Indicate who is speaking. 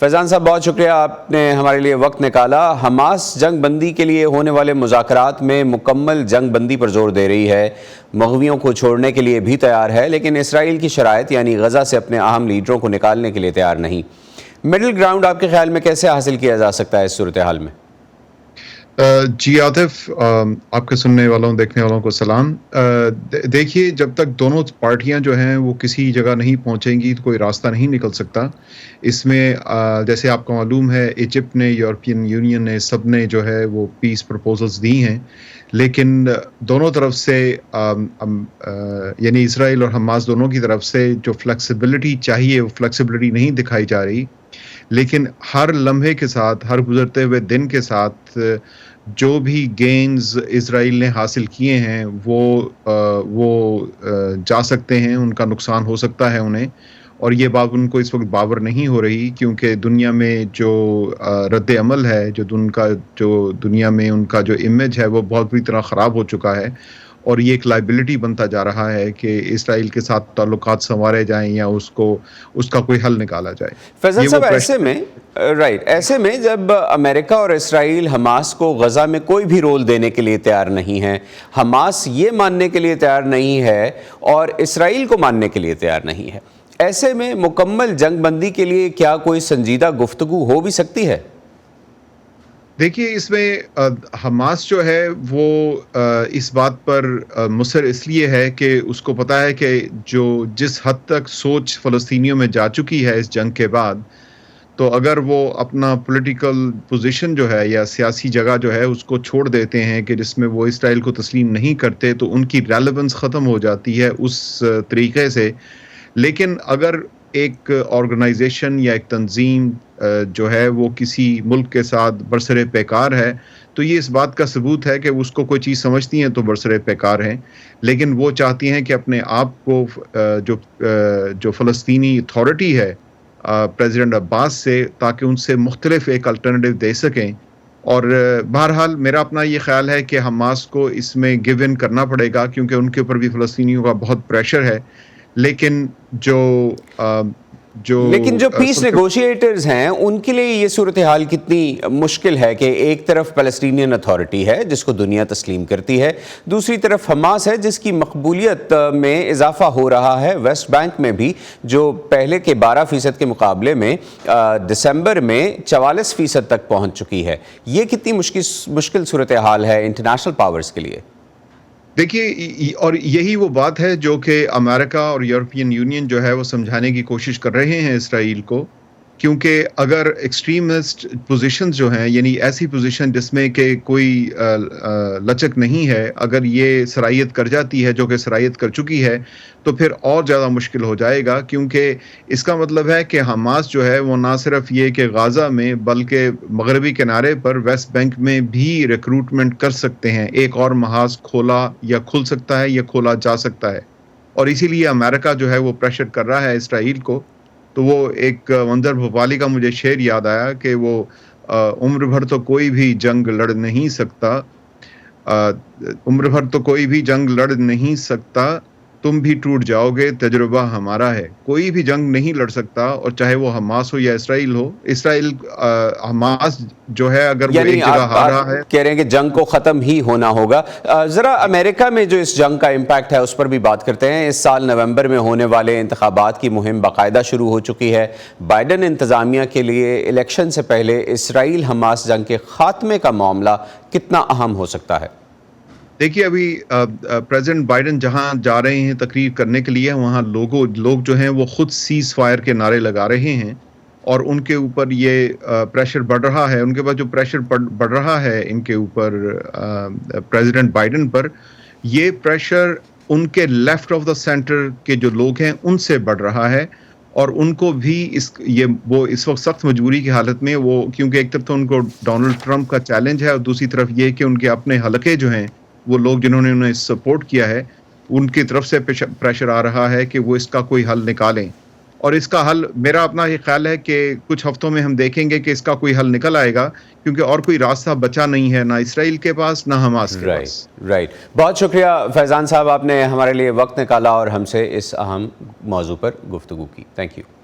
Speaker 1: فیضان صاحب بہت شکریہ، آپ نے ہمارے لیے وقت نکالا۔ حماس جنگ بندی کے لیے ہونے والے مذاکرات میں مکمل جنگ بندی پر زور دے رہی ہے، مغویوں کو چھوڑنے کے لیے بھی تیار ہے، لیکن اسرائیل کی شرائط یعنی غزہ سے اپنے اہم لیڈروں کو نکالنے کے لیے تیار نہیں۔ مڈل گراؤنڈ آپ کے خیال میں کیسے حاصل کیا جا سکتا ہے اس صورتحال میں؟
Speaker 2: جی عاطف، آپ کے سننے والوں دیکھنے والوں کو سلام۔ دیکھیے، جب تک دونوں پارٹیاں جو ہیں وہ کسی جگہ نہیں پہنچیں گی تو کوئی راستہ نہیں نکل سکتا۔ اس میں جیسے آپ کو معلوم ہے، ایجپٹ نے، یورپین یونین نے، سب نے جو ہے وہ پیس پرپوزلز دی ہیں، لیکن دونوں طرف سے یعنی اسرائیل اور حماس دونوں کی طرف سے جو فلیکسیبلٹی چاہیے وہ فلیکسیبلٹی نہیں دکھائی جا رہی۔ لیکن ہر لمحے کے ساتھ، ہر گزرتے ہوئے دن کے ساتھ جو بھی گینز اسرائیل نے حاصل کیے ہیں وہ جا سکتے ہیں، ان کا نقصان ہو سکتا ہے انہیں، اور یہ بات ان کو اس وقت باور نہیں ہو رہی، کیونکہ دنیا میں جو رد عمل ہے، جو دنیا میں ان کا جو امیج ہے وہ بہت بری طرح خراب ہو چکا ہے، اور یہ ایک لائبلٹی بنتا جا رہا ہے کہ اسرائیل کے ساتھ تعلقات سنوارے جائیں یا اس کا کوئی حل نکالا جائے۔
Speaker 1: فیضان صاحب، ایسے میں جب امریکہ اور اسرائیل حماس کو غزہ میں کوئی بھی رول دینے کے لیے تیار نہیں ہے، حماس یہ ماننے کے لیے تیار نہیں ہے اور اسرائیل کو ماننے کے لیے تیار نہیں ہے، ایسے میں مکمل جنگ بندی کے لیے کیا کوئی سنجیدہ گفتگو ہو بھی سکتی ہے؟
Speaker 2: دیکھیے، اس میں حماس جو ہے وہ اس بات پر مصر اس لیے ہے کہ اس کو پتا ہے کہ جس حد تک سوچ فلسطینیوں میں جا چکی ہے اس جنگ کے بعد، تو اگر وہ اپنا پولیٹیکل پوزیشن جو ہے یا سیاسی جگہ جو ہے اس کو چھوڑ دیتے ہیں کہ جس میں وہ اسرائیل کو تسلیم نہیں کرتے، تو ان کی ریلیونس ختم ہو جاتی ہے اس طریقے سے۔ لیکن اگر ایک آرگنائزیشن یا ایک تنظیم جو ہے وہ کسی ملک کے ساتھ برسر پیکار ہے، تو یہ اس بات کا ثبوت ہے کہ اس کو کوئی چیز سمجھتی ہیں تو برسر پیکار ہیں، لیکن وہ چاہتی ہیں کہ اپنے آپ کو جو فلسطینی اتھارٹی ہے پریزیڈنٹ عباس سے، تاکہ ان سے مختلف ایک الٹرنیٹو دے سکیں۔ اور بہرحال میرا اپنا یہ خیال ہے کہ حماس کو اس میں گیو ان کرنا پڑے گا، کیونکہ ان کے اوپر بھی فلسطینیوں کا بہت پریشر ہے۔ لیکن
Speaker 1: جو پیس نیگوشیٹرز ہیں ان کے لیے یہ صورتحال کتنی مشکل ہے کہ ایک طرف فلسطینین اتھارٹی ہے جس کو دنیا تسلیم کرتی ہے، دوسری طرف حماس ہے جس کی مقبولیت میں اضافہ ہو رہا ہے ویسٹ بینک میں بھی، جو پہلے کے 12% کے مقابلے میں دسمبر میں 44% تک پہنچ چکی ہے۔ یہ کتنی مشکل صورتحال ہے انٹرنیشنل پاورز کے لیے؟
Speaker 2: دیکھیے، اور یہی وہ بات ہے جو کہ امریکہ اور یورپین یونین جو ہے وہ سمجھانے کی کوشش کر رہے ہیں اسرائیل کو، کیونکہ اگر ایکسٹریمسٹ پوزیشن جو ہیں، یعنی ایسی پوزیشن جس میں کہ کوئی لچک نہیں ہے، اگر یہ سرایت کر جاتی ہے، جو کہ سرایت کر چکی ہے، تو پھر اور زیادہ مشکل ہو جائے گا، کیونکہ اس کا مطلب ہے کہ حماس جو ہے وہ نہ صرف یہ کہ غازہ میں بلکہ مغربی کنارے پر ویسٹ بینک میں بھی ریکروٹمنٹ کر سکتے ہیں۔ ایک اور محاذ کھولا یا کھل سکتا ہے یا کھولا جا سکتا ہے، اور اسی لیے امریکہ جو ہے وہ پریشر کر رہا ہے اسرائیل کو۔ تو وہ ایک منظر بھوپالی کا مجھے شعر یاد آیا کہ وہ عمر بھر تو کوئی بھی جنگ لڑ نہیں سکتا، عمر بھر تو کوئی بھی جنگ لڑ نہیں سکتا، تم بھی ٹوٹ جاؤ گے، تجربہ ہمارا ہے۔ کوئی بھی جنگ نہیں لڑ سکتا، اور چاہے وہ حماس ہو یا اسرائیل ہو۔ حماس جو ہے اگر وہ ایک جگہ ہار رہا ہے،
Speaker 1: کہہ رہے ہیں کہ جنگ کو ختم ہی ہونا ہوگا۔ ذرا امریکہ میں جو اس جنگ کا امپیکٹ ہے اس پر بھی بات کرتے ہیں۔ اس سال نومبر میں ہونے والے انتخابات کی مہم باقاعدہ شروع ہو چکی ہے۔ بائیڈن انتظامیہ کے لیے الیکشن سے پہلے اسرائیل حماس جنگ کے خاتمے کا معاملہ کتنا اہم ہو سکتا ہے؟
Speaker 2: دیکھیے، ابھی پریزیڈنٹ بائیڈن جہاں جا رہے ہیں تقریر کرنے کے لیے، وہاں لوگ جو ہیں وہ خود سیز فائر کے نعرے لگا رہے ہیں، اور ان کے اوپر یہ پریشر بڑھ رہا ہے۔ ان کے پاس جو پریشر بڑھ رہا ہے ان کے اوپر پریزیڈنٹ بائیڈن پر، یہ پریشر ان کے لیفٹ آف دا سینٹر کے جو لوگ ہیں ان سے بڑھ رہا ہے، اور ان کو بھی وہ اس وقت سخت مجبوری کی حالت میں، وہ کیونکہ ایک طرف تو ان کو ڈونلڈ ٹرمپ کا چیلنج ہے، اور دوسری طرف یہ کہ ان کے اپنے حلقے جو ہیں، وہ لوگ جنہوں نے انہیں سپورٹ کیا ہے، ان کی طرف سے پریشر آ رہا ہے کہ وہ اس کا کوئی حل نکالیں۔ اور اس کا حل، میرا اپنا یہ خیال ہے کہ کچھ ہفتوں میں ہم دیکھیں گے کہ اس کا کوئی حل نکل آئے گا، کیونکہ اور کوئی راستہ بچا نہیں ہے، نہ اسرائیل کے پاس نہ حماس کے پاس۔
Speaker 1: رائٹ، بہت شکریہ فیضان صاحب، آپ نے ہمارے لیے وقت نکالا اور ہم سے اس اہم موضوع پر گفتگو کی۔ Thank you.